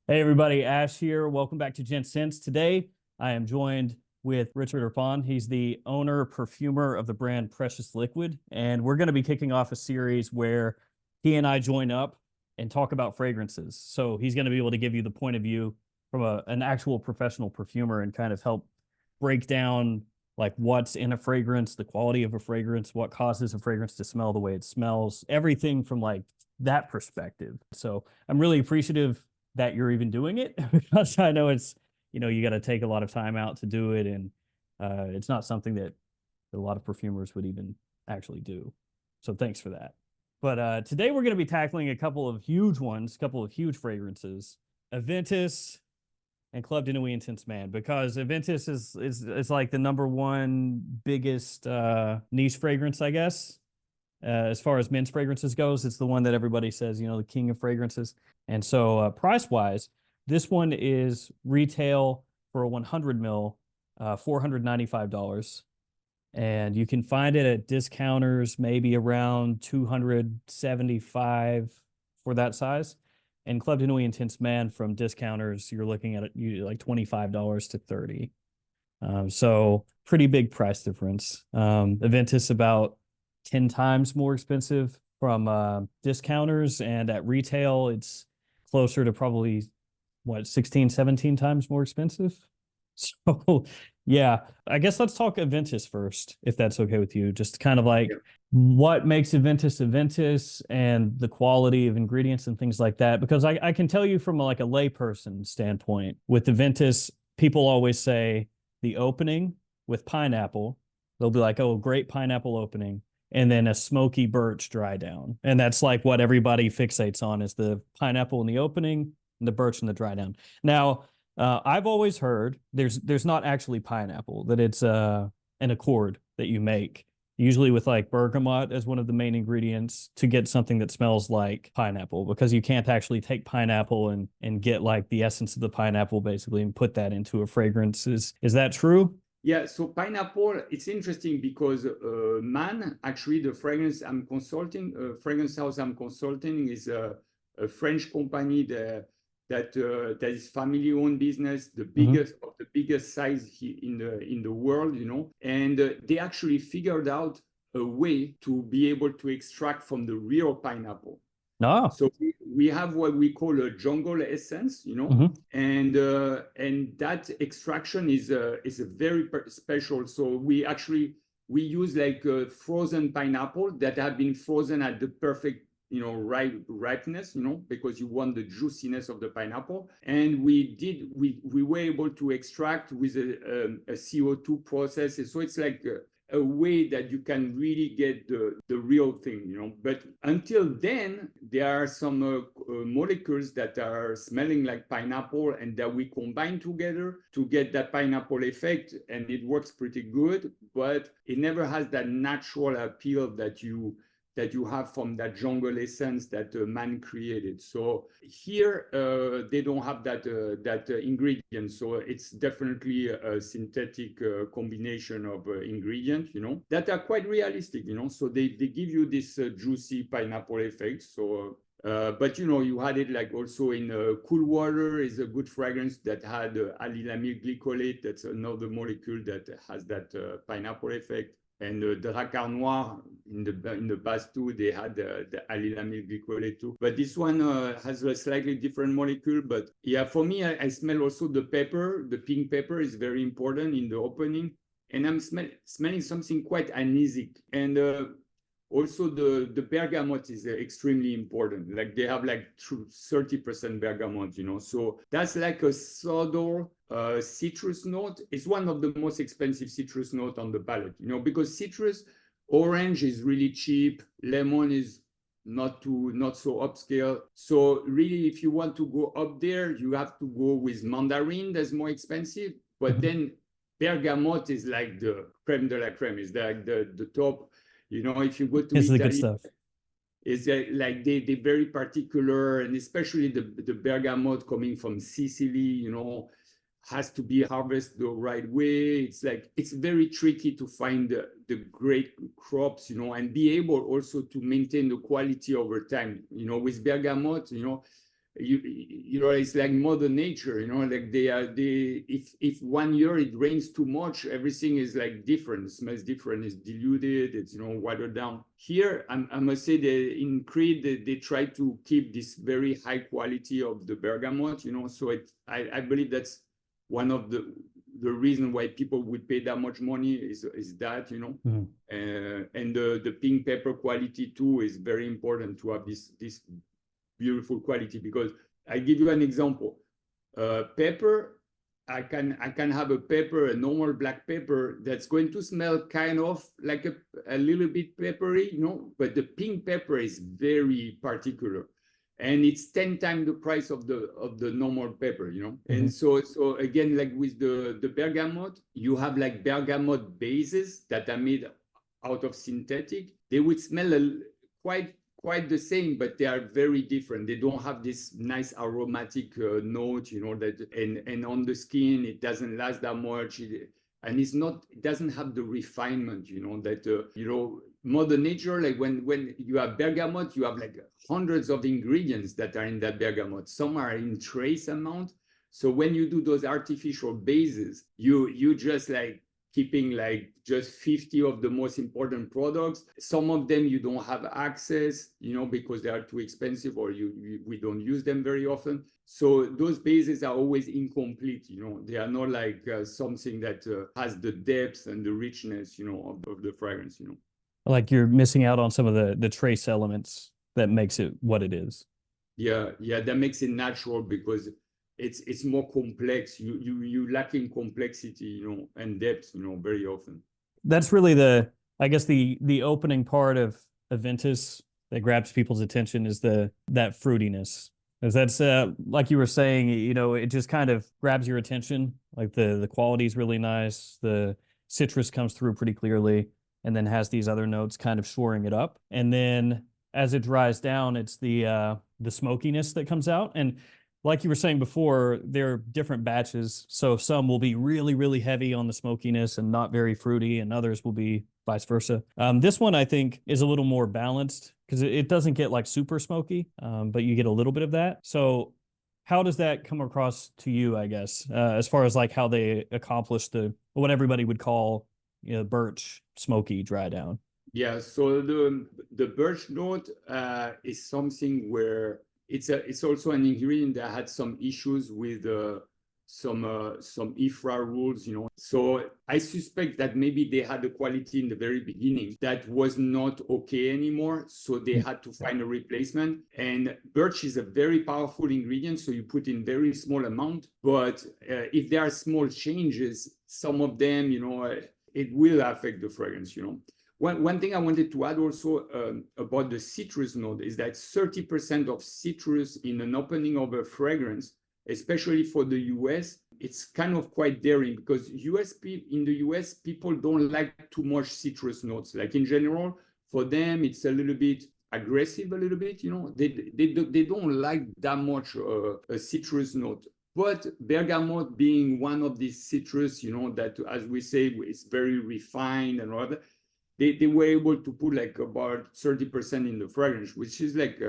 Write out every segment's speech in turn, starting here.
Hey everybody, Ash here. Welcome back to Gents. Today, I am joined with Richard Irfan. He's the owner, perfumer of the brand Precious Liquid, and we're going to be kicking off a series where he and I join up and talk about fragrances. So he's going to be able to give you the point of view from an actual professional perfumer and kind of help break down like what's in a fragrance, the quality of a fragrance, what causes a fragrance to smell the way it smells, everything from like that perspective. So I'm really appreciative that you're even doing it because I know it's, you got to take a lot of time out to do it. And it's not something that a lot of perfumers would even actually do. So thanks for that. But today we're going to be tackling a couple of huge ones, a couple of huge fragrances, Aventus and Club de Nuit Intense Man, because Aventus is like the number one biggest niche fragrance, I guess. As far as men's fragrances goes, it's the one that everybody says, the king of fragrances. And so price-wise, this one is retail for a 100 mil, $495. And you can find it at discounters, maybe around 275 for that size. And Club de Nuit Intense Man from discounters, you're looking at it like $25 to $30. So pretty big price difference. Aventus about 10 times more expensive from discounters, and at retail it's closer to probably 16, 17 times more expensive. So yeah, I guess let's talk Aventus first, if that's okay with you. Just kind of like what makes Aventus and the quality of ingredients and things like that. Because I can tell you from like a layperson standpoint, with Aventus, people always say the opening with pineapple, they'll be like, oh, great pineapple opening, and then a smoky birch dry down. And that's like what everybody fixates on is the pineapple in the opening and the birch in the dry down. Now, I've always heard there's not actually pineapple, that it's an accord that you make, usually with like bergamot as one of the main ingredients to get something that smells like pineapple, because you can't actually take pineapple and get like the essence of the pineapple basically and put that into a fragrance. Is that true? Yeah, so pineapple, it's interesting because Man, actually the fragrance I'm consulting, fragrance house I'm consulting is a French company that is family-owned business, the biggest of the biggest size in the world, and they actually figured out a way to be able to extract from the real pineapple. No. So we have what we call a jungle essence, and that extraction is a very special. So we use like frozen pineapple that have been frozen at the perfect ripeness, because you want the juiciness of the pineapple. And we were able to extract with a CO2 process. So it's like a way that you can really get the real thing, But until then, there are some molecules that are smelling like pineapple and that we combine together to get that pineapple effect, and it works pretty good, but it never has that natural appeal that you have from that jungle essence that Man created. So here they don't have that ingredient. So it's definitely a synthetic combination of ingredients, that are quite realistic, So they give you this juicy pineapple effect. So but you had it like also in Cool Water is a good fragrance that had allylamyl glycolate. That's another molecule that has that pineapple effect. And Dracar Noir in the past too, they had the allylamyl glycolate too. But this one has a slightly different molecule. But yeah, for me, I smell also the pepper. The pink pepper is very important in the opening. And I'm smelling something quite anisec. And also the bergamot is extremely important. Like they have like 30% bergamot, So that's like a subtle citrus note. It's one of the most expensive citrus note on the palette, because citrus, orange is really cheap, lemon is not so upscale. So really, if you want to go up there, you have to go with mandarin. That's more expensive, but then bergamot is like the creme de la creme. Is like the top. If you go to It's the good Italy, stuff. it's like they're very particular, and especially the bergamot coming from Sicily, has to be harvested the right way. It's like it's very tricky to find the great crops, and be able also to maintain the quality over time. With bergamot, you know, it's like Mother Nature, you know, like if 1 year it rains too much, everything is like different, it smells different, it's diluted, it's, you know, watered down. Here, I must say that in Creed, they try to keep this very high quality of the bergamot, you know, so I believe that's one of the reason why people would pay that much money is that, you know, and the pink pepper quality too is very important to have this beautiful quality, because I give you an example. Pepper, I can have a pepper, a normal black pepper that's going to smell kind of like a little bit peppery, you know, but the pink pepper is very particular, and it's 10 times the price of the normal pepper, you know. And so again, like with the bergamot, you have like bergamot bases that are made out of synthetic. They would smell quite the same, but they are very different. They don't have this nice aromatic note, you know, that and on the skin it doesn't last that much, and it doesn't have the refinement, you know, that you know, Mother Nature, like when you have bergamot, you have like hundreds of ingredients that are in that bergamot. Some are in trace amount. So when you do those artificial bases, you just like keeping like just 50 of the most important products. Some of them you don't have access, you know, because they are too expensive, or we don't use them very often. So those bases are always incomplete, you know. They are not like something that has the depth and the richness, you know, of the fragrance, you know. Like you're missing out on some of the trace elements that makes it what it is. Yeah, that makes it natural, because it's more complex. You lacking complexity, you know, and depth, you know, very often. That's really I guess the opening part of Aventus that grabs people's attention is that fruitiness. Because that's like you were saying, you know, it just kind of grabs your attention. Like the quality is really nice. The citrus comes through pretty clearly, and then has these other notes kind of shoring it up. And then as it dries down, it's the smokiness that comes out. And like you were saying before, there are different batches. So some will be really, really heavy on the smokiness and not very fruity, and others will be vice versa. This one, I think, is a little more balanced because it doesn't get like super smoky, but you get a little bit of that. So how does that come across to you, I guess, as far as like how they accomplish what everybody would call, you know, birch smoky dry down? Yeah, so the birch note is something where it's also an ingredient that had some issues with some IFRA rules, you know. So I suspect that maybe they had a quality in the very beginning that was not okay anymore, so they had to find a replacement. And birch is a very powerful ingredient, so you put in very small amount. But if there are small changes, some of them, you know, it will affect the fragrance, you know. One thing I wanted to add also about the citrus note is that 30% of citrus in an opening of a fragrance, especially for the US, it's kind of quite daring, because in the US, people don't like too much citrus notes. Like in general, for them, it's a little bit aggressive, a little bit, you know. They don't like that much a citrus note. But bergamot being one of these citrus, you know, that, as we say, is very refined and all that, they were able to put like about 30% in the fragrance, which is like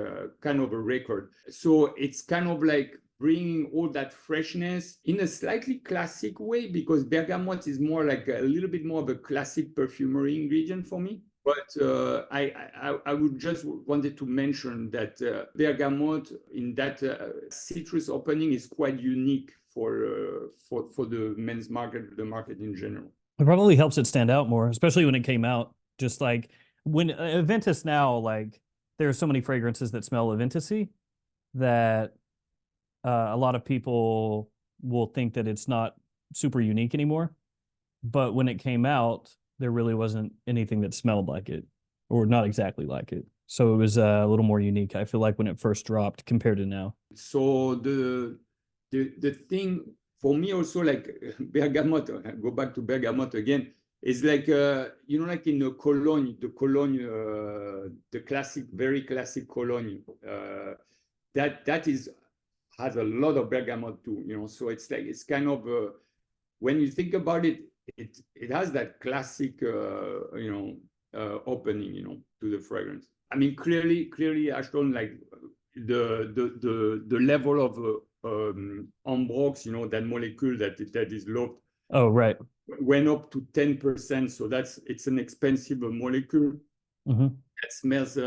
kind of a record. So it's kind of like bringing all that freshness in a slightly classic way, because bergamot is more like a little bit more of a classic perfumery ingredient for me. But I would just wanted to mention that bergamot in that citrus opening is quite unique for the men's market, the market in general. It probably helps it stand out more, especially when it came out. Just like when Aventus now, like there are so many fragrances that smell Aventus-y that a lot of people will think that it's not super unique anymore. But when it came out, there really wasn't anything that smelled like it, or not exactly like it. So it was a little more unique, I feel like, when it first dropped compared to now. So the thing for me also, like bergamot, go back to bergamot again, is like you know, like in the cologne, the classic, very classic cologne, that has a lot of bergamot too, you know. So it's like, it's kind of when you think about it, it has that classic you know, opening, you know, to the fragrance. I mean, clearly Ashton, like, the level of ambrox, you know, that molecule that is low. Oh, right. Went up to 10%. So it's an expensive molecule that smells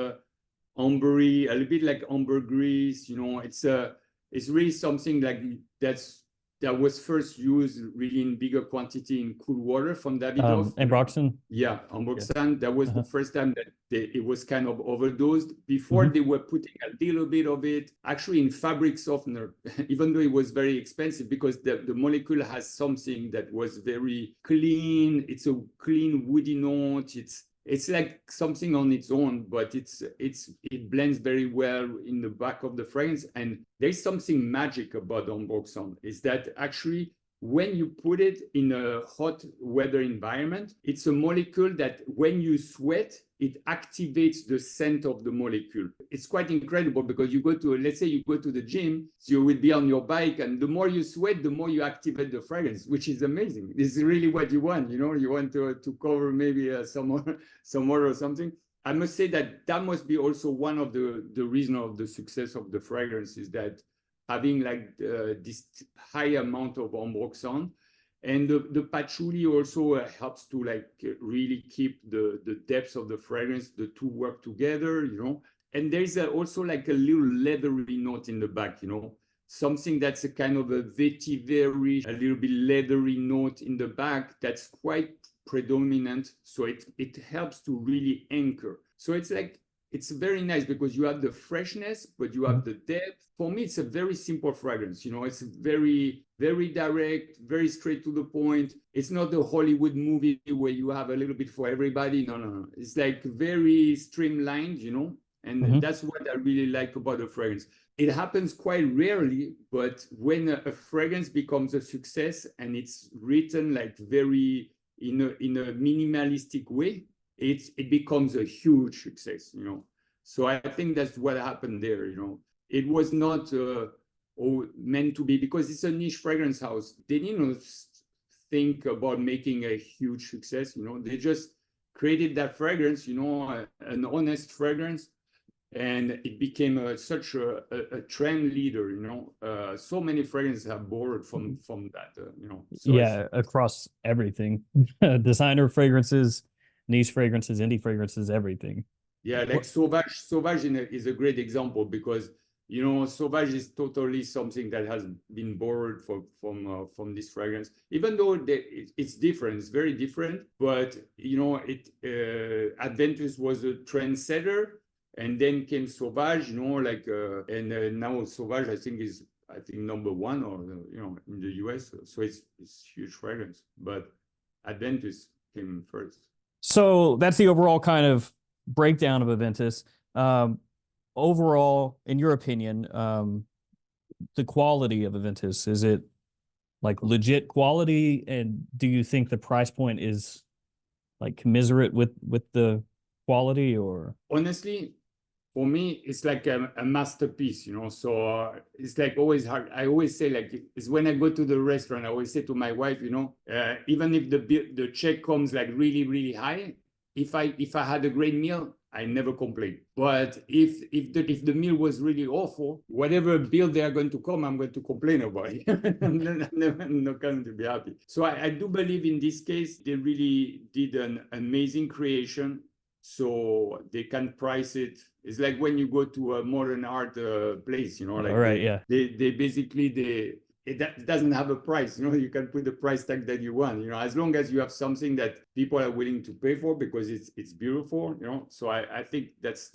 ambery, a little bit like ambergris. You know, it's really something like that was first used really in bigger quantity in cool water from Davidoff. Ambroxan? Yeah, ambroxan. That was the first time that it was kind of overdosed. Before they were putting a little bit of it, actually in fabric softener, even though it was very expensive because the molecule has something that was very clean. It's a clean woody note. It's like something on its own, but it blends very well in the back of the fragrance. And there's something magic about ambroxan is that actually when you put it in a hot weather environment, it's a molecule that when you sweat, it activates the scent of the molecule. It's quite incredible because you go to, let's say you go to the gym, so you will be on your bike, and the more you sweat, the more you activate the fragrance, which is amazing. This is really what you want, you know, you want to cover maybe some water or something. I must say that must be also one of the reason of the success of the fragrance is that having like this high amount of ambroxan, and the patchouli also helps to like really keep the depth of the fragrance. The two work together, you know. And there's also like a little leathery note in the back, you know, something that's a kind of a vetiver, a little bit leathery note in the back that's quite predominant. So it helps to really anchor. So it's like, it's very nice because you have the freshness, but you have the depth. For me, it's a very simple fragrance. You know, it's very, very direct, very straight to the point. It's not a Hollywood movie where you have a little bit for everybody. No. It's like very streamlined, you know, and that's what I really like about the fragrance. It happens quite rarely, but when a fragrance becomes a success and it's written like very in a minimalistic way, it becomes a huge success, you know. So I think that's what happened there, you know. It was not meant to be, because it's a niche fragrance house. They didn't think about making a huge success, you know. They just created that fragrance, you know, an honest fragrance, and it became such a trend leader, you know. So many fragrances have borrowed from that, you know. So yeah, across everything. Designer fragrances, niche fragrances, indie fragrances, everything. Yeah, like Sauvage is a great example because, you know, Sauvage is totally something that has been borrowed from this fragrance, even though it's different, it's very different. But, you know, Aventus was a trendsetter, and then came Sauvage, you know, like, and now Sauvage, I think number one, or, you know, in the US. So it's huge fragrance, but Aventus came first. So that's the overall kind of breakdown of Aventus. Overall, in your opinion, the quality of Aventus, is it like legit quality? And do you think the price point is like commiserate with the quality? Or honestly, for me, it's like a masterpiece, you know. So it's like always hard. I always say, like, it's when I go to the restaurant, I always say to my wife, you know, even if the check comes like really, really high, if I had a great meal, I never complain. But if the meal was really awful, whatever bill they are going to come, I'm going to complain about it. I'm not going to be happy. So I do believe in this case, they really did an amazing creation. So they can price it. It's like when you go to a modern art place, you know, like they basically it doesn't have a price, you know. You can put the price tag that you want, you know, as long as you have something that people are willing to pay for because it's beautiful, you know. So I think that's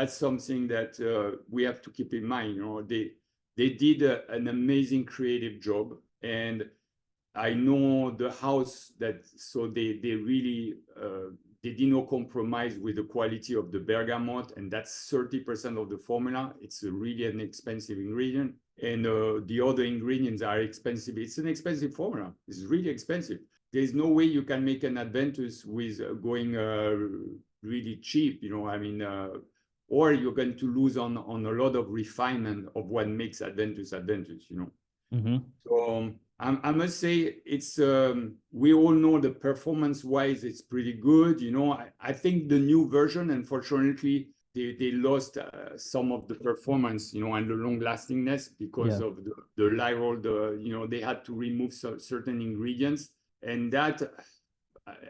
something that we have to keep in mind, you know. They did an amazing creative job, and I know the house so they really they did not compromise with the quality of the bergamot, and that's 30% of the formula. It's really an expensive ingredient, and the other ingredients are expensive. It's an expensive formula. It's really expensive. There's no way you can make an Aventus with going really cheap, you know. I mean, or you're going to lose on a lot of refinement of what makes Aventus, you know. So I must say it's we all know the performance wise it's pretty good, you know. I think the new version, unfortunately, they lost some of the performance, and the long lastingness because of the lyrol. They had to remove certain ingredients, and that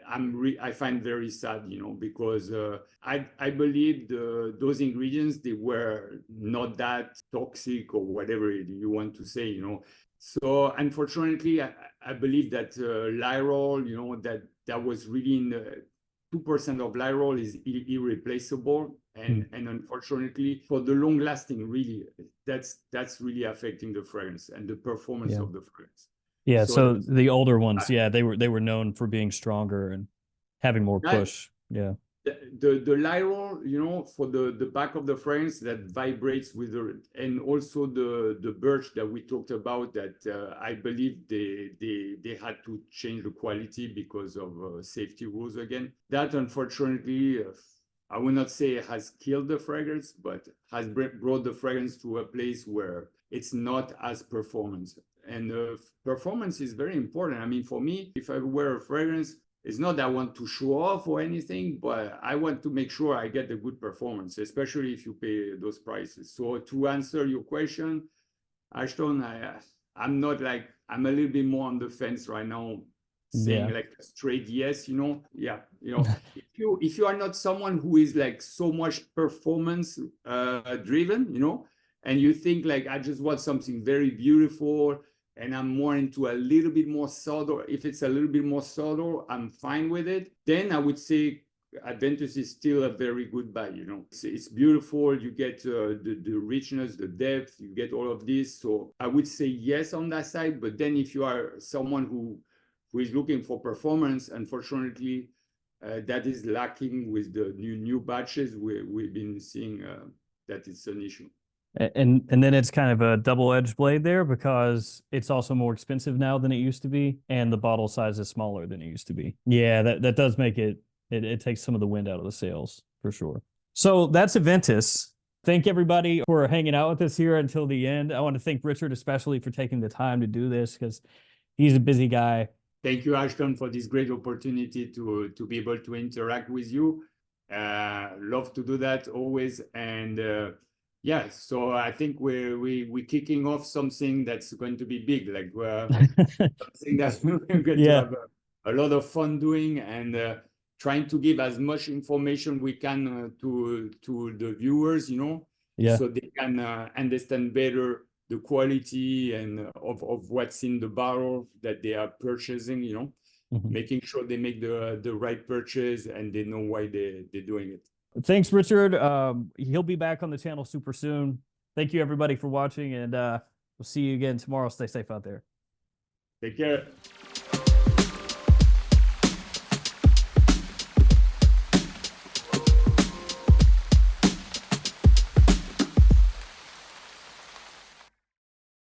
I find very sad, because I believe those ingredients, they were not that toxic or whatever you want to say, So unfortunately, I believe that lyrol, that was really in the 2% of lyrol is irreplaceable. And unfortunately, for the long lasting, really, that's really affecting the fragrance and the performance of the fragrance. Yeah, so the older ones, they were known for being stronger and having more push. Yeah. The lyrol, for the back of the fragrance that vibrates with and also the birch that we talked about, that I believe they had to change the quality because of safety rules again. That unfortunately, I will not say has killed the fragrance, but has brought the fragrance to a place where it's not as performance. And performance is very important. I mean, for me, if I wear a fragrance, it's not that I want to show off or anything, but I want to make sure I get a good performance, especially if you pay those prices. So to answer your question, Ashton, I'm not like, I'm a little bit more on the fence right now, saying like a straight yes, Yeah. If you are not someone who is like so much performance driven, and you think like, I just want something very beautiful, and I'm more into a little bit more subtle. If it's a little bit more subtle, I'm fine with it. Then I would say Aventus is still a very good buy. It's beautiful. You get the richness, the depth. You get all of this. So I would say yes on that side. But then if you are someone who is looking for performance, unfortunately, that is lacking with the new batches. We've been seeing that it's an issue. And then it's kind of a double-edged blade there, because it's also more expensive now than it used to be, and the bottle size is smaller than it used to be. Yeah, that does make it takes some of the wind out of the sails for sure. So that's Aventus. Thank everybody for hanging out with us here until the end. I want to thank Richard especially for taking the time to do this, because he's a busy guy. Thank you, Ashton, for this great opportunity to be able to interact with you. Love to do that always. And yeah, so I think we're kicking off something that's going to be big, like something that we're going to have a lot of fun doing, and trying to give as much information we can to the viewers, so they can understand better the quality and of what's in the barrel that they are purchasing, making sure they make the right purchase and they know why they're doing it. Thanks, Richard. He'll be back on the channel super soon. Thank you, everybody, for watching, and we'll see you again tomorrow. Stay safe out there. Take care.